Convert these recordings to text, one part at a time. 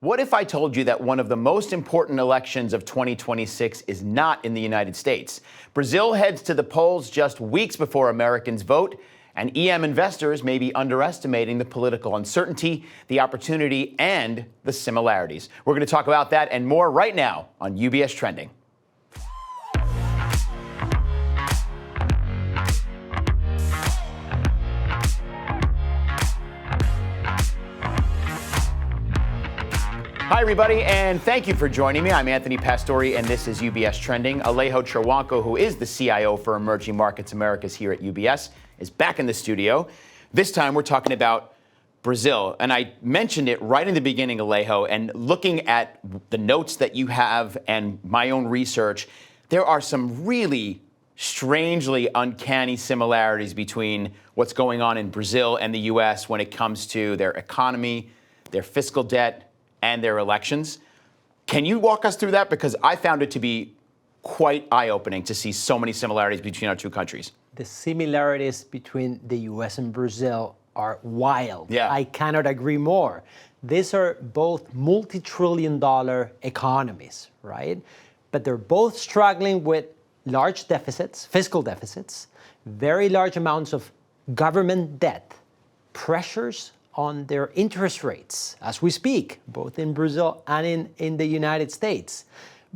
What if I told you that one of the most important elections of 2026 is not in the United States? Brazil heads to the polls just weeks before Americans vote, and EM investors may be underestimating the political uncertainty, the opportunity, and the similarities. We're going to talk about that and more right now on UBS Trending. Hi, everybody, and thank you for joining me. I'm Anthony Pastore, and this is UBS Trending. Alejo Cherwanko, who is the CIO for Emerging Markets Americas here at UBS, is back in the studio. This time, we're talking about Brazil, and I mentioned it right in the beginning, Alejo, and looking at the notes that you have and my own research, there are some really strangely uncanny similarities between what's going on in Brazil and the U.S. when it comes to their economy, their fiscal debt, and their elections. Can you walk us through that? Because I found it to be quite eye-opening to see so many similarities between our two countries. The similarities between the U.S. and Brazil are wild. Yeah. I cannot agree more. These are both multi-trillion-dollar economies, right? But they're both struggling with large deficits, fiscal deficits, very large amounts of government debt, pressures on their interest rates as we speak, both in Brazil and in the United States.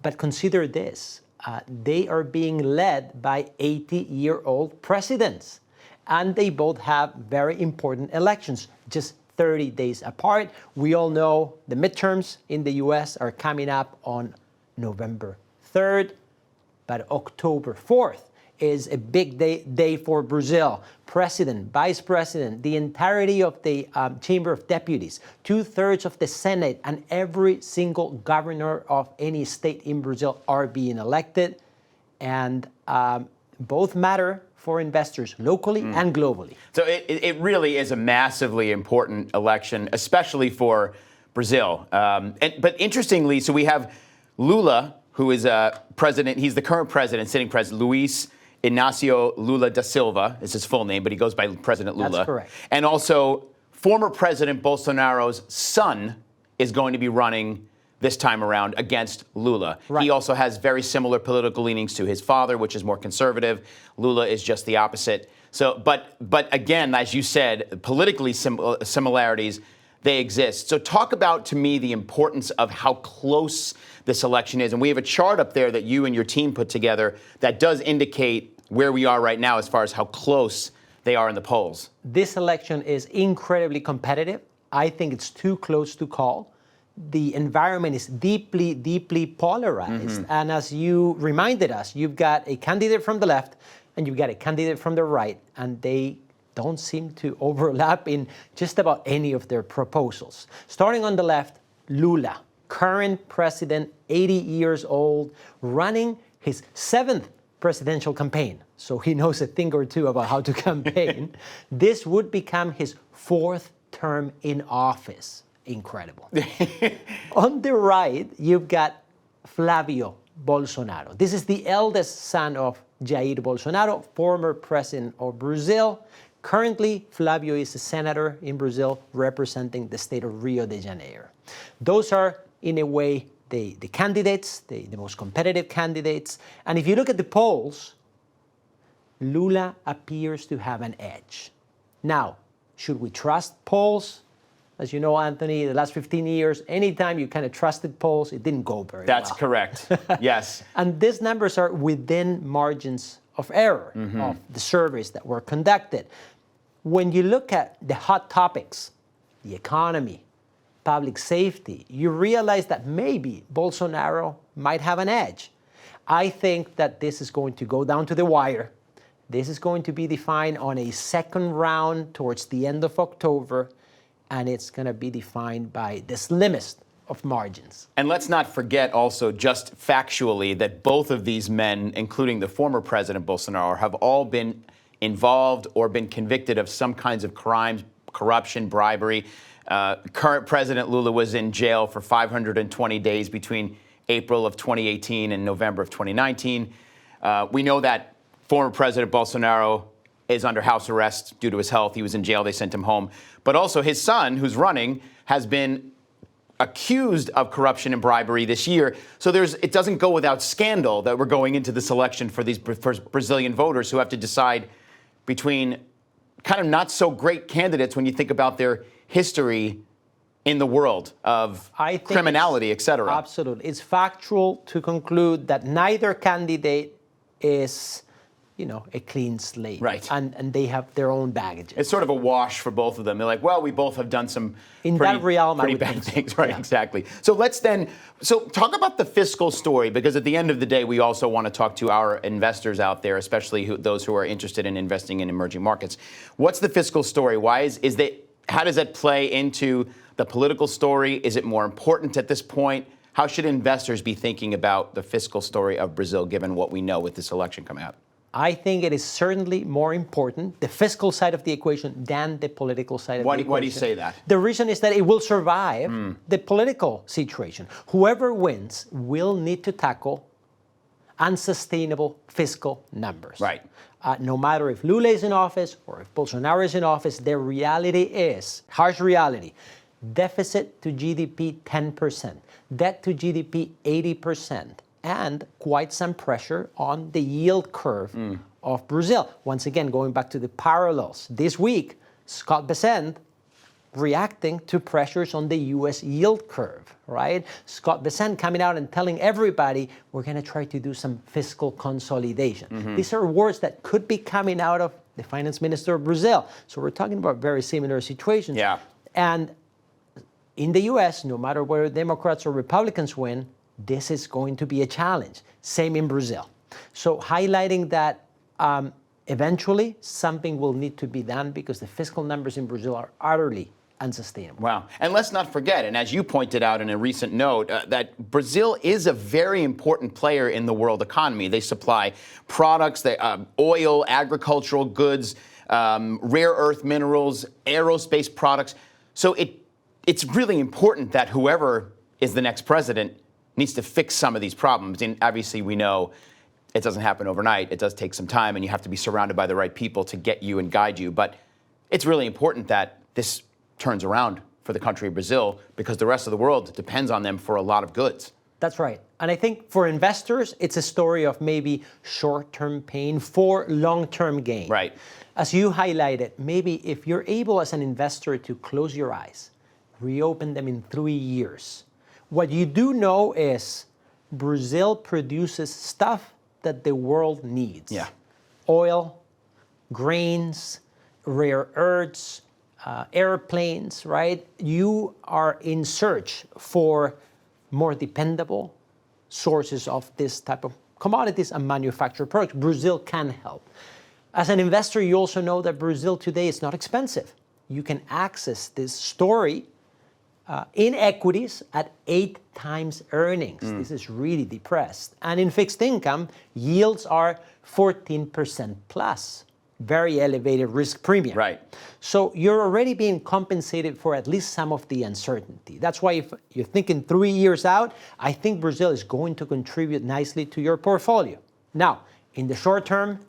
But consider this, they are being led by 80-year-old presidents, and they both have very important elections, just 30 days apart. We all know the midterms in the US are coming up on November 3rd, but October 4th is a big day for Brazil. President, vice president, the entirety of the Chamber of Deputies, 2/3 of the Senate, and every single governor of any state in Brazil are being elected. And both matter for investors locally and globally. So it really is a massively important election, especially for Brazil. But interestingly, so we have Lula, who is president. He's the current president, sitting president, Luiz Inácio Lula da Silva is his full name, but he goes by President Lula. That's correct. And also, former President Bolsonaro's son is going to be running this time around against Lula. Right. He also has very similar political leanings to his father, which is more conservative. Lula is just the opposite. So, but again, as you said, politically similarities, they exist. So talk about, to me, the importance of how close this election is. And we have a chart up there that you and your team put together that does indicate where we are right now as far as how close they are in the polls. This election is incredibly competitive. I think it's too close to call. The environment is deeply, deeply polarized. And as you reminded us, you've got a candidate from the left and you've got a candidate from the right, and they don't seem to overlap in just about any of their proposals. Starting on the left, Lula, current president, 80 years old, running his 7th presidential campaign. So he knows a thing or two about how to campaign. This would become his 4th term in office. Incredible. On the right, you've got Flavio Bolsonaro. This is the eldest son of Jair Bolsonaro, former president of Brazil. Currently, Flavio is a senator in Brazil representing the state of Rio de Janeiro. Those are, in a way, the candidates, the most competitive candidates. And if you look at the polls, Lula appears to have an edge. Now, should we trust polls? As you know, Anthony, the last 15 years, anytime you kind of trusted polls, it didn't go very well. That's correct. Yes. And these numbers are within margins of error of the surveys that were conducted. When you look at the hot topics, the economy, public safety, you realize that maybe Bolsonaro might have an edge. I think that this is going to go down to the wire. This is going to be defined on a second round towards the end of October, and it's going to be defined by the slimmest of margins. And let's not forget also, just factually, that both of these men, including the former President Bolsonaro, have all been involved or been convicted of some kinds of crimes, corruption, bribery. Current President Lula was in jail for 520 days between April of 2018 and November of 2019. We know that former President Bolsonaro is under house arrest due to his health. He was in jail. They sent him home. But also his son, who's running, has been accused of corruption and bribery this year. So it doesn't go without scandal that we're going into this election for these Brazilian voters who have to decide between kind of not so great candidates when you think about their history in the world of criminality, et cetera. Absolutely. It's factual to conclude that neither candidate is, a clean slate. Right. And they have their own baggage. It's sort of a wash for both of them. They're like, well, we both have done some pretty bad things. Right, yeah. Exactly. So let's talk about the fiscal story, because at the end of the day, we also want to talk to our investors out there, especially those who are interested in investing in emerging markets. What's the fiscal story? How does that play into the political story? Is it more important at this point? How should investors be thinking about the fiscal story of Brazil, given what we know with this election coming up? I think it is certainly more important, the fiscal side of the equation, than the political side of the equation. Why do you say that? The reason is that it will survive the political situation. Whoever wins will need to tackle unsustainable fiscal numbers. Right. No matter if Lula is in office or if Bolsonaro is in office, the reality is, harsh reality, deficit to GDP 10%, debt to GDP 80%. And quite some pressure on the yield curve of Brazil. Once again, going back to the parallels. This week, Scott Bessent reacting to pressures on the U.S. yield curve, right? Scott Bessent coming out and telling everybody, we're going to try to do some fiscal consolidation. Mm-hmm. These are words that could be coming out of the finance minister of Brazil. So we're talking about very similar situations. Yeah. And in the U.S., no matter whether Democrats or Republicans win, this is going to be a challenge. Same in Brazil. So highlighting that eventually something will need to be done because the fiscal numbers in Brazil are utterly unsustainable. Wow. And let's not forget, and as you pointed out in a recent note, that Brazil is a very important player in the world economy. They supply products, oil, agricultural goods, rare earth minerals, aerospace products. So it's really important that whoever is the next president needs to fix some of these problems. And obviously we know it doesn't happen overnight. It does take some time, and you have to be surrounded by the right people to get you and guide you. But it's really important that this turns around for the country of Brazil, because the rest of the world depends on them for a lot of goods. That's right. And I think for investors, it's a story of maybe short-term pain for long-term gain. Right. As you highlighted, maybe if you're able as an investor to close your eyes, reopen them in 3 years, what you do know is Brazil produces stuff that the world needs. Yeah. Oil, grains, rare earths, airplanes, right? You are in search for more dependable sources of this type of commodities and manufactured products. Brazil can help. As an investor, you also know that Brazil today is not expensive. You can access this story in equities at 8 times earnings. This is really depressed. And in fixed income, yields are 14% plus. Very elevated risk premium. Right. So you're already being compensated for at least some of the uncertainty. That's why if you're thinking 3 years out, I think Brazil is going to contribute nicely to your portfolio. Now, in the short term,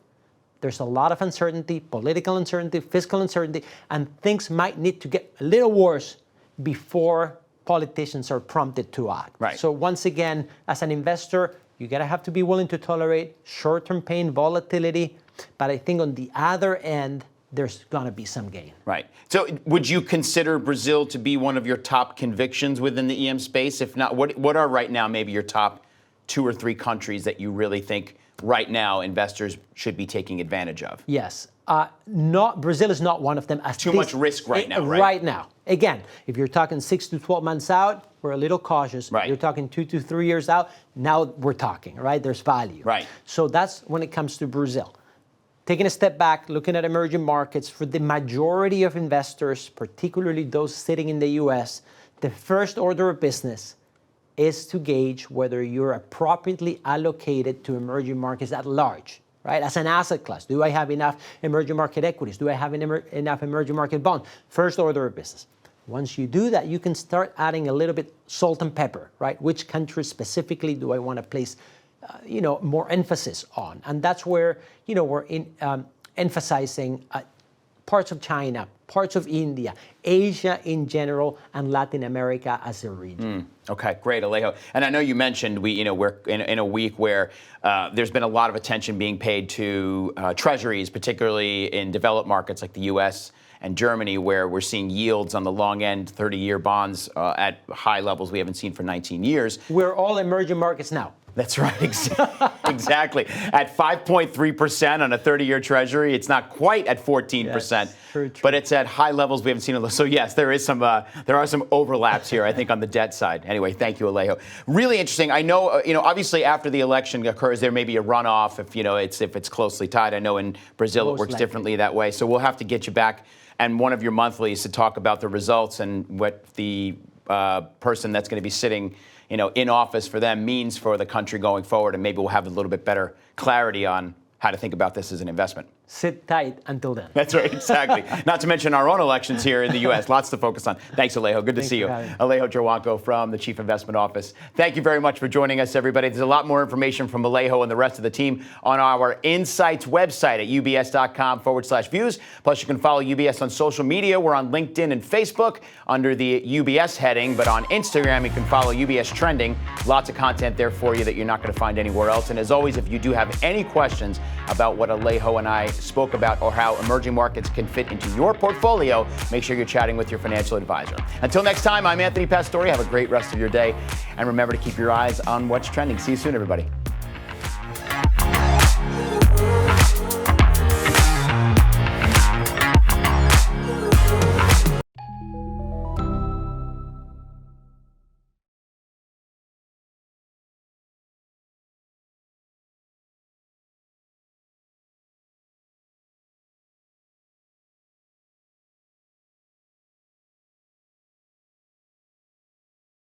there's a lot of uncertainty, political uncertainty, fiscal uncertainty, and things might need to get a little worse before politicians are prompted to act. Right. So once again, as an investor, you gotta have to be willing to tolerate short-term pain, volatility, but I think on the other end, there's gonna be some gain. Right. So would you consider Brazil to be one of your top convictions within the EM space? If not, what are right now maybe your top 2 or 3 countries that you really think right now investors should be taking advantage of? Yes. Brazil is not one of them. Too much risk right now, right? Right now. Again, if you're talking 6 to 12 months out, we're a little cautious. Right. You're talking 2 to 3 years out, now we're talking, right? There's value. Right. So that's when it comes to Brazil. Taking a step back, looking at emerging markets, for the majority of investors, particularly those sitting in the US, the first order of business is to gauge whether you're appropriately allocated to emerging markets at large, right? As an asset class, do I have enough emerging market equities? Do I have enough emerging market bonds? First order of business. Once you do that, you can start adding a little bit salt and pepper, right? Which countries specifically do I want to place, more emphasis on? And that's where, we're emphasizing parts of China, parts of India, Asia in general, and Latin America as a region. Okay, great, Alejo. And I know you mentioned we're in a week where there's been a lot of attention being paid to treasuries, particularly in developed markets like the U.S. and Germany, where we're seeing yields on the long end, 30-year bonds at high levels we haven't seen for 19 years. We're all emerging markets now. That's right, exactly. At 5.3% on a 30-year Treasury, it's not quite at 14%, yes, true. But it's at high levels we haven't seen. So yes, there are some overlaps here, I think, on the debt side. Anyway, thank you, Alejo. Really interesting. I know, obviously after the election occurs, there may be a runoff if it's closely tied. I know in Brazil it works differently that way. So we'll have to get you back and one of your monthlies to talk about the results and what the person that's going to be sitting in office for them means for the country going forward, and maybe we'll have a little bit better clarity on how to think about this as an investment. Sit tight until then. That's right, exactly. Not to mention our own elections here in the U.S. Lots to focus on. Thanks, Alejo. Good to see you. Alejo Trawanko from the Chief Investment Office. Thank you very much for joining us, everybody. There's a lot more information from Alejo and the rest of the team on our Insights website at ubs.com/views. Plus, you can follow UBS on social media. We're on LinkedIn and Facebook under the UBS heading, but on Instagram, you can follow UBS Trending. Lots of content there for you that you're not going to find anywhere else. And as always, if you do have any questions about what Alejo and I spoke about or how emerging markets can fit into your portfolio, make sure you're chatting with your financial advisor. Until next time, I'm Anthony Pastore. Have a great rest of your day. And remember to keep your eyes on what's trending. See you soon, everybody.